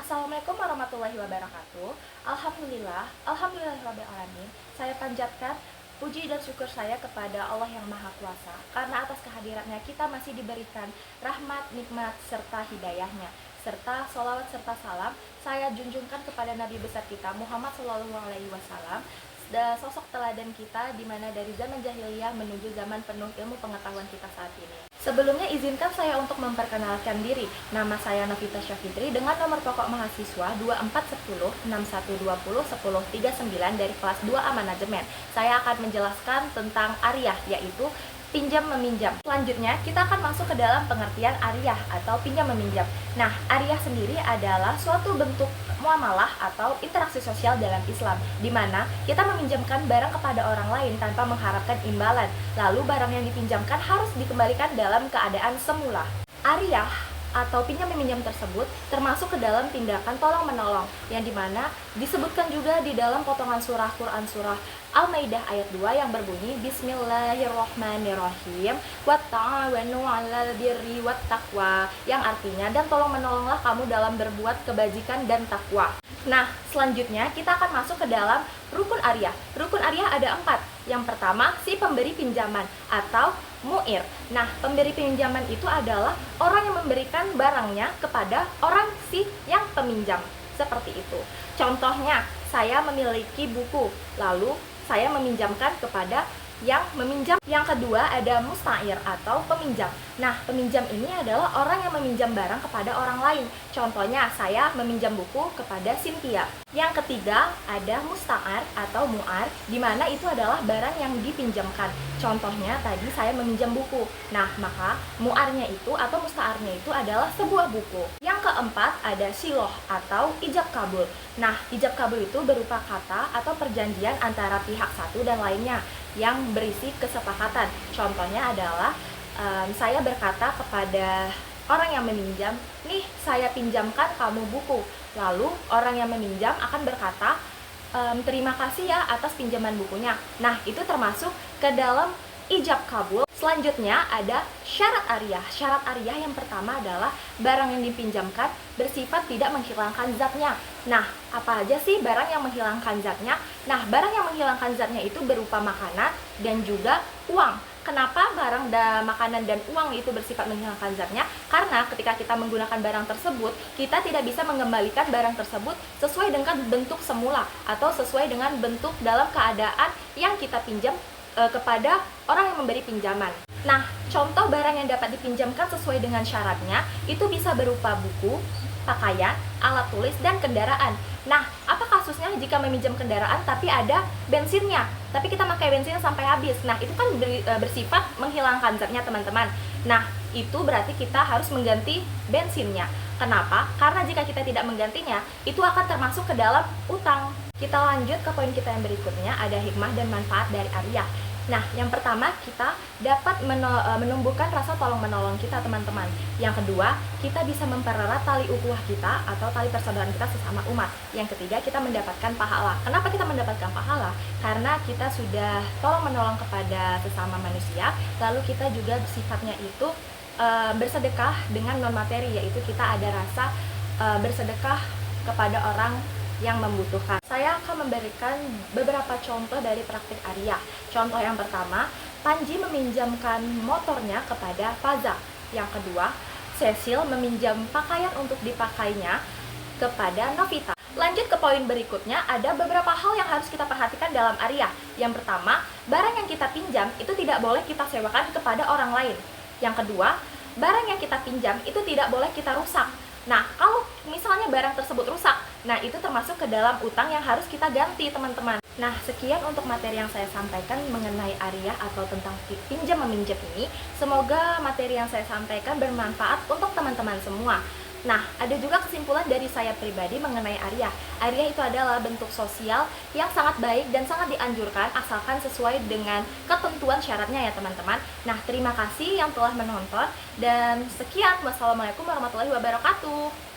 Assalamualaikum warahmatullahi wabarakatuh. Alhamdulillahirobbilalamin. Saya panjatkan puji dan syukur saya kepada Allah yang Maha Kuasa, karena atas kehadirannya kita masih diberikan rahmat, nikmat, serta hidayahnya. Serta sholawat serta salam saya junjungkan kepada Nabi besar kita Muhammad SAW, sosok teladan kita di mana dari zaman jahiliyah menuju zaman penuh ilmu pengetahuan kita saat ini. Sebelumnya izinkan saya untuk memperkenalkan diri. Nama saya Novita Syafitri dengan nomor pokok mahasiswa 241061201039 dari kelas 2A Manajemen. Saya akan menjelaskan tentang ariyah, yaitu pinjam meminjam. Selanjutnya kita akan masuk ke dalam pengertian ariyah atau pinjam meminjam. Nah, ariyah sendiri adalah suatu bentuk muamalah atau interaksi sosial dalam Islam, di mana kita meminjamkan barang kepada orang lain tanpa mengharapkan imbalan. Lalu barang yang dipinjamkan harus dikembalikan dalam keadaan semula. Ariyah atau pinjam meminjam tersebut termasuk ke dalam tindakan tolong menolong, yang dimana disebutkan juga di dalam potongan surah Quran surah Al-Maidah ayat 2 yang berbunyi Bismillahirrohmanirrohim Watta'awanu 'alal birri wattaqwa, yang artinya dan tolong menolonglah kamu dalam berbuat kebajikan dan takwa. Nah, selanjutnya kita akan masuk ke dalam rukun ariyah. Rukun ariyah ada 4. Yang pertama, si pemberi pinjaman atau mu'ir. Nah, pemberi pinjaman itu adalah orang yang memberikan barangnya kepada orang si yang peminjam. Seperti itu. Contohnya, saya memiliki buku, lalu saya meminjamkan kepada yang meminjam. Yang kedua ada musta'ir atau peminjam. Nah, peminjam ini adalah orang yang meminjam barang kepada orang lain. Contohnya, saya meminjam buku kepada Cynthia. Yang ketiga ada musta'ar atau mu'ar, di mana itu adalah barang yang dipinjamkan. Contohnya tadi saya meminjam buku. Nah, maka mu'arnya itu atau musta'arnya itu adalah sebuah buku. Yang keempat ada siloh atau ijab kabul. Nah, ijab kabul itu berupa kata atau perjanjian antara pihak satu dan lainnya yang berisi kesepakatan. Contohnya adalah saya berkata kepada orang yang meminjam, nih saya pinjamkan kamu buku. Lalu orang yang meminjam akan berkata, terima kasih ya atas pinjaman bukunya. Nah, itu termasuk ke dalam ijab kabul. Selanjutnya ada syarat ariyah. Syarat ariyah yang pertama adalah barang yang dipinjamkan bersifat tidak menghilangkan zatnya. Nah, apa aja sih barang yang menghilangkan zatnya? Nah, barang yang menghilangkan zatnya itu berupa makanan dan juga uang. Kenapa barang makanan dan uang itu bersifat menghilangkan zatnya? Karena ketika kita menggunakan barang tersebut, kita tidak bisa mengembalikan barang tersebut sesuai dengan bentuk semula atau sesuai dengan bentuk dalam keadaan yang kita pinjam kepada orang yang memberi pinjaman. Nah, contoh barang yang dapat dipinjamkan sesuai dengan syaratnya itu bisa berupa buku, pakaian, alat tulis, dan kendaraan. Nah, apa kasusnya jika meminjam kendaraan tapi ada bensinnya, tapi kita pakai bensin sampai habis? Nah, itu kan bersifat menghilangkan zatnya, teman-teman. Nah, itu berarti kita harus mengganti bensinnya. Kenapa? Karena jika kita tidak menggantinya, itu akan termasuk ke dalam utang. Kita lanjut ke poin kita yang berikutnya, ada hikmah dan manfaat dari ariyah. Nah, yang pertama kita dapat menumbuhkan rasa tolong menolong kita, teman-teman. Yang kedua, kita bisa mempererat tali ukhuwah kita atau tali persaudaraan kita sesama umat. Yang ketiga, kita mendapatkan pahala. Kenapa kita mendapatkan pahala? Karena kita sudah tolong menolong kepada sesama manusia, lalu kita juga sifatnya itu bersedekah dengan non materi, yaitu kita ada rasa bersedekah kepada orang yang membutuhkan. Saya akan memberikan beberapa contoh dari praktik ariyah. Contoh yang pertama, Panji meminjamkan motornya kepada Faza. Yang kedua, Cecil meminjam pakaian untuk dipakainya kepada Novita. Lanjut ke poin berikutnya, ada beberapa hal yang harus kita perhatikan dalam ariyah. Yang pertama, barang yang kita pinjam itu tidak boleh kita sewakan kepada orang lain. Yang kedua, barang yang kita pinjam itu tidak boleh kita rusak. Nah, kalau misalnya barang tersebut rusak, nah itu termasuk ke dalam utang yang harus kita ganti, teman-teman. Nah, sekian untuk materi yang saya sampaikan mengenai ariyah atau tentang pinjam meminjam ini. Semoga materi yang saya sampaikan bermanfaat untuk teman-teman semua. Nah, ada juga kesimpulan dari saya pribadi mengenai ariyah. Ariyah itu adalah bentuk sosial yang sangat baik dan sangat dianjurkan asalkan sesuai dengan ketentuan syaratnya ya, teman-teman. Nah, terima kasih yang telah menonton dan sekian. Wassalamualaikum warahmatullahi wabarakatuh.